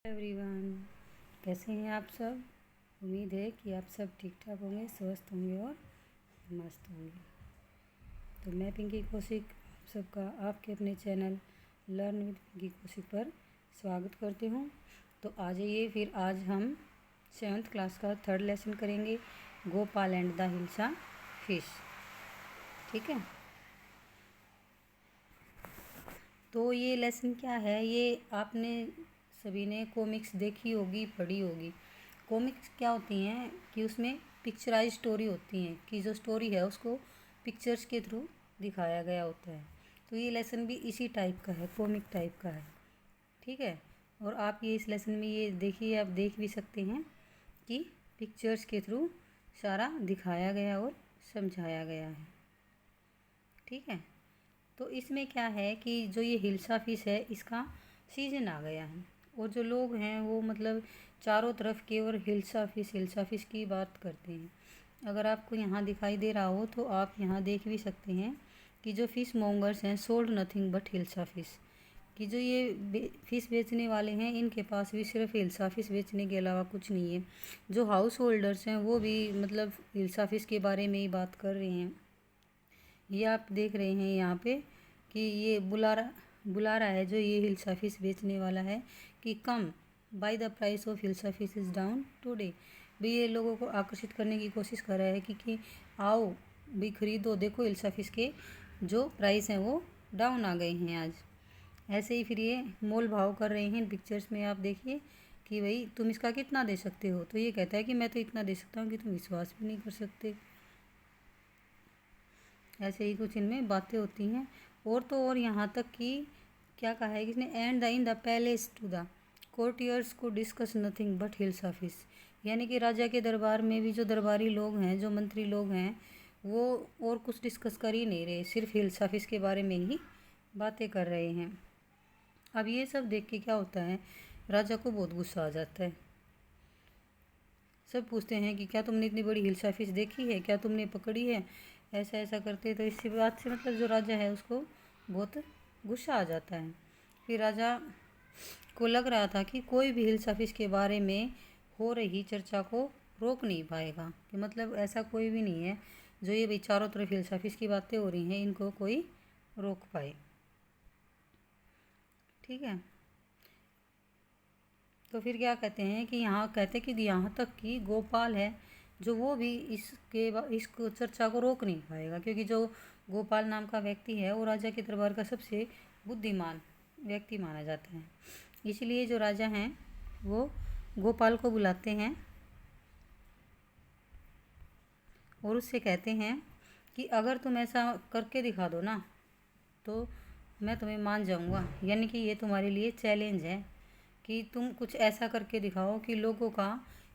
Everyone, कैसे हैं आप सब। उम्मीद है कि आप सब ठीक ठाक होंगे, स्वस्थ होंगे और मस्त होंगे। तो मैं पिंकी कौशिक आप सबका आपके अपने channel learn with Pinky Kaushik पर स्वागत करती हूँ। तो आ जाइए, फिर आज हम 7th क्लास का 3rd लेसन करेंगे, Gopal and the hilsa fish. ठीक है, तो ये लेसन क्या है, ये आपने सभी ने कॉमिक्स देखी होगी, पढ़ी होगी। कॉमिक्स क्या होती हैं कि उसमें पिक्चराइज स्टोरी होती हैं, कि जो स्टोरी है उसको पिक्चर्स के थ्रू दिखाया गया होता है। तो ये लेसन भी इसी टाइप का है, कॉमिक टाइप का है। ठीक है, और आप ये इस लेसन में ये देखिए, आप देख भी सकते हैं कि पिक्चर्स के थ्रू सारा दिखाया गया और समझाया गया है। ठीक है, तो इसमें क्या है कि जो ये हिल्सा फिश है, इसका सीजन आ गया है और जो लोग हैं वो मतलब चारों तरफ केवल हिल्सा फिश की बात करते हैं। अगर आपको यहाँ दिखाई दे रहा हो तो आप यहाँ देख भी सकते हैं कि जो फिश मोंगर्स हैं sold nothing but hilsa fish, कि जो ये फिश बेचने वाले हैं इनके पास भी सिर्फ हिल्सा फिश बेचने के अलावा कुछ नहीं है। जो हाउस होल्डर्स हैं वो भी मतलब हिल्सा फिश के बारे में ही बात कर रहे हैं। ये आप देख रहे हैं यहाँ पे कि ये बुला रहा है जो ये हिल्सा फिश बेचने वाला है कि come by the price of hilsa fish is down today. भी ये लोगों को आकर्षित करने की कोशिश कर रहा है कि आओ भी खरीदो, देखो हिल्सा फिश के जो प्राइस हैं वो डाउन आ गए हैं आज। ऐसे ही फिर ये मोल भाव कर रहे हैं पिक्चर्स में। आप देखिए कि भाई तुम इसका कितना दे सकते हो, तो ये कहता है कि मैं तो इतना दे सकता हूँ कि तुम विश्वास भी नहीं कर सकते। ऐसे ही कुछ इनमें बातें होती हैं। और तो और यहाँ तक कि क्या कहा है कि इसने and the in the palace to the courtiers को discuss nothing but hilsa fish, यानी कि राजा के दरबार में भी जो दरबारी लोग हैं, जो मंत्री लोग हैं, वो और कुछ डिस्कस कर ही नहीं रहे, सिर्फ हिल्सा फिश के बारे में ही बातें कर रहे हैं। अब ये सब देख के क्या होता है, राजा को बहुत गुस्सा आ जाता है। सब पूछते हैं कि क्या तुमने इतनी बड़ी हिल्सा फिश देखी है, क्या तुमने पकड़ी है, ऐसा ऐसा करते। तो इसी बात से मतलब जो राजा है उसको बहुत गुस्सा आ जाता है। फिर राजा को लग रहा था कि कोई भी हिल्सा फिश के बारे में हो रही चर्चा को रोक नहीं पाएगा, कि मतलब ऐसा कोई भी नहीं है जो ये भाई चारों तरफ हिल्सा फिश की बातें हो रही हैं इनको कोई रोक पाए। ठीक है, तो फिर क्या कहते हैं कि यहाँ कहते हैं कि यहाँ तक कि गोपाल है जो वो भी इसको चर्चा को रोक नहीं पाएगा, क्योंकि जो गोपाल नाम का व्यक्ति है वो राजा के दरबार का सबसे बुद्धिमान व्यक्ति माना जाता है। इसलिए जो राजा हैं वो गोपाल को बुलाते हैं और उससे कहते हैं कि अगर तुम ऐसा करके दिखा दो ना तो मैं तुम्हें मान जाऊंगा, यानी कि ये तुम्हारे लिए चैलेंज है कि तुम कुछ ऐसा करके दिखाओ कि लोगों का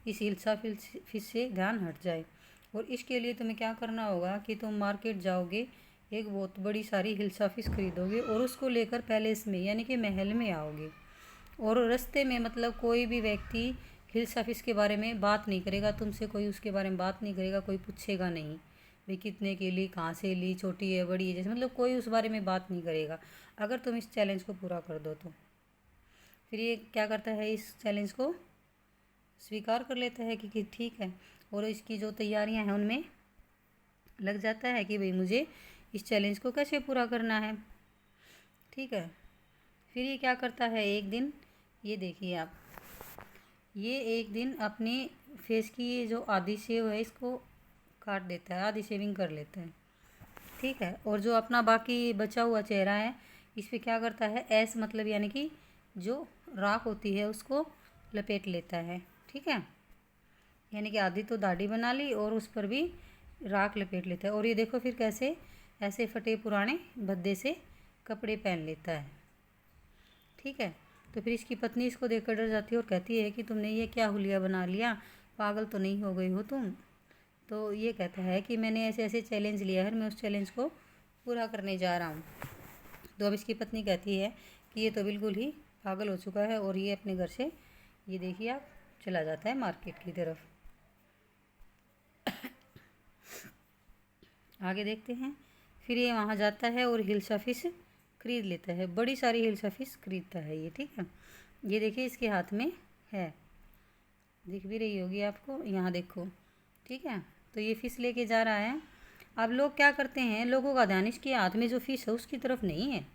इस हिल्सा फिश से ध्यान हट जाए। और इसके लिए तुम्हें क्या करना होगा कि तुम मार्केट जाओगे, एक बहुत बड़ी सारी हिल्सा फिश खरीदोगे और उसको लेकर पैलेस में यानी कि महल में आओगे। और रास्ते में मतलब कोई भी व्यक्ति हिल्सा फिश के बारे में बात नहीं करेगा तुमसे, कोई उसके बारे में बात नहीं करेगा, कोई पूछेगा नहीं भाई कितने की ली, कहाँ से ली, छोटी है बड़ी है, जैसे मतलब कोई उस बारे में बात नहीं करेगा अगर तुम इस चैलेंज को पूरा कर दो तो। फिर ये क्या करता है, इस चैलेंज को स्वीकार कर लेता है कि ठीक है, और इसकी जो तैयारियां हैं उनमें लग जाता है कि भाई मुझे इस चैलेंज को कैसे पूरा करना है। ठीक है, फिर ये क्या करता है, एक दिन ये देखिए आप, ये एक दिन अपने फेस की ये जो आधी शेव है इसको काट देता है, आधी शेविंग कर लेता है। ठीक है, और जो अपना बाकी बचा हुआ चेहरा है इस पर क्या करता है, ऐस मतलब यानी कि जो राख होती है उसको लपेट लेता है। ठीक है, यानी कि आधी तो दाढ़ी बना ली और उस पर भी राख लपेट लेता है। और ये देखो फिर कैसे ऐसे फटे पुराने भद्दे से कपड़े पहन लेता है। ठीक है, तो फिर इसकी पत्नी इसको देखकर डर जाती है और कहती है कि तुमने ये क्या हुलिया बना लिया, पागल तो नहीं हो गई हो तुम। तो ये कहता है कि मैंने ऐसे ऐसे चैलेंज लिया है, मैं उस चैलेंज को पूरा करने जा रहा हूँ। तो अब इसकी पत्नी कहती है कि ये तो बिल्कुल ही पागल हो चुका है, और ये अपने घर से ये देखिए आप चला जाता है मार्केट की तरफ। आगे देखते हैं, फिर ये वहाँ जाता है और हिल्सा फिश खरीद लेता है, बड़ी सारी हिल्सा फिश खरीदता है ये। ठीक है, ये देखिए इसके हाथ में है, दिख भी रही होगी आपको, यहाँ देखो। ठीक है, तो ये फ़िश लेके जा रहा है। अब लोग क्या करते हैं, लोगों का ध्यान इसके हाथ में जो फ़िश है उसकी तरफ नहीं है।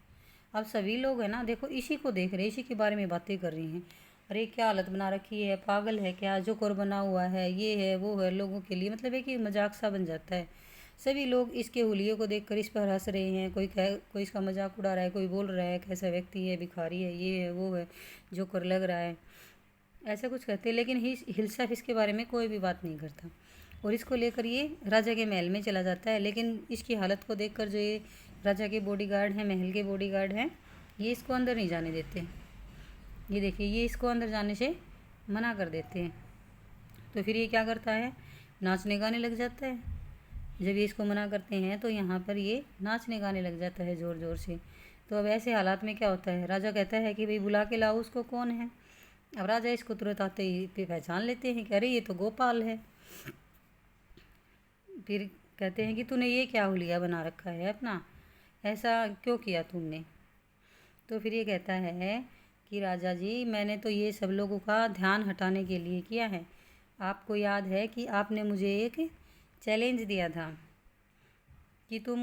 अब सभी लोग है ना, देखो इसी को देख रहे हैं, इसी के बारे में बातें कर रही हैं। अरे क्या हालत बना रखी है, पागल है क्या, जोकर बना हुआ है, ये है वो है, लोगों के लिए मतलब है कि मजाक सा बन जाता है। सभी लोग इसके हुलिये को देखकर इस पर हंस रहे हैं, कोई इसका मजाक उड़ा रहा है, कोई बोल रहा है कैसा व्यक्ति है, भिखारी है, ये है वो है, जोकर लग रहा है, ऐसा कुछ कहते हैं। लेकिन हिल्सा इसके बारे में कोई भी बात नहीं करता और इसको लेकर ये राजा के महल में चला जाता है। लेकिन इसकी हालत को देखकर जो ये राजा के बॉडीगार्ड हैं, महल के बॉडीगार्ड हैं, ये इसको अंदर नहीं जाने देते। ये देखिए ये इसको अंदर जाने से मना कर देते हैं। तो फिर ये क्या करता है, नाचने गाने लग जाता है। जब ये इसको मना करते हैं तो यहाँ पर ये नाचने गाने लग जाता है ज़ोर ज़ोर से। तो अब ऐसे हालात में क्या होता है, राजा कहता है कि भाई बुला के लाओ उसको, कौन है। अब राजा इसको तुरंत आते ही पहचान लेते हैं कि अरे ये तो गोपाल है। फिर कहते हैं कि तूने ये क्या हुलिया बना रखा है अपना, ऐसा क्यों किया तुमने। तो फिर ये कहता है कि राजा जी मैंने तो ये सब लोगों का ध्यान हटाने के लिए किया है। आपको याद है कि आपने मुझे एक चैलेंज दिया था कि तुम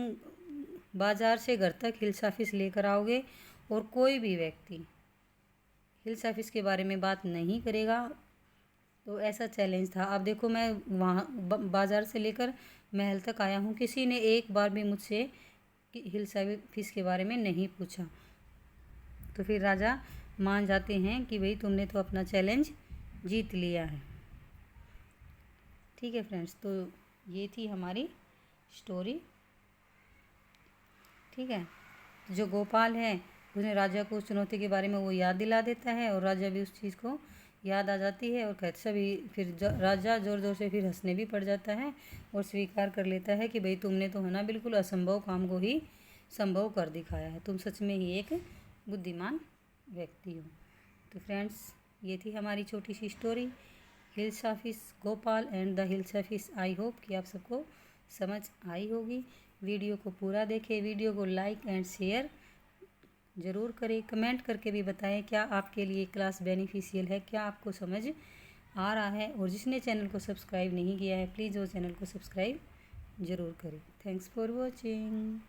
बाज़ार से घर तक हिल्सा फिश लेकर आओगे और कोई भी व्यक्ति हिल्सा फिश के बारे में बात नहीं करेगा। तो ऐसा चैलेंज था। अब देखो मैं वहाँ बाज़ार से लेकर महल तक आया हूँ, किसी ने एक बार भी मुझसे हिल्सा फिश के बारे में नहीं पूछा। तो फिर राजा मान जाते हैं कि भाई तुमने तो अपना चैलेंज जीत लिया है। ठीक है फ्रेंड्स, तो ये थी हमारी स्टोरी। ठीक है, जो गोपाल है उसने राजा को उस चुनौती के बारे में वो याद दिला देता है और राजा भी उस चीज़ को याद आ जाती है और कहते सभी फिर राजा ज़ोर ज़ोर से फिर हंसने भी पड़ जाता है और स्वीकार कर लेता है कि भाई तुमने तो है ना बिल्कुल असंभव काम को ही संभव कर दिखाया है, तुम सच में ही एक बुद्धिमान व्यक्ति हो। तो फ्रेंड्स ये थी हमारी छोटी सी story, hilsa fish Gopal and the hilsa fish. I hope कि आप सबको समझ आई होगी। वीडियो को पूरा देखें, वीडियो को लाइक एंड शेयर ज़रूर करें, कमेंट करके भी बताएं क्या आपके लिए क्लास बेनिफिशियल है, क्या आपको समझ आ रहा है। और जिसने चैनल को सब्सक्राइब नहीं किया है प्लीज़ वो चैनल को सब्सक्राइब ज़रूर करें। Thanks for watching.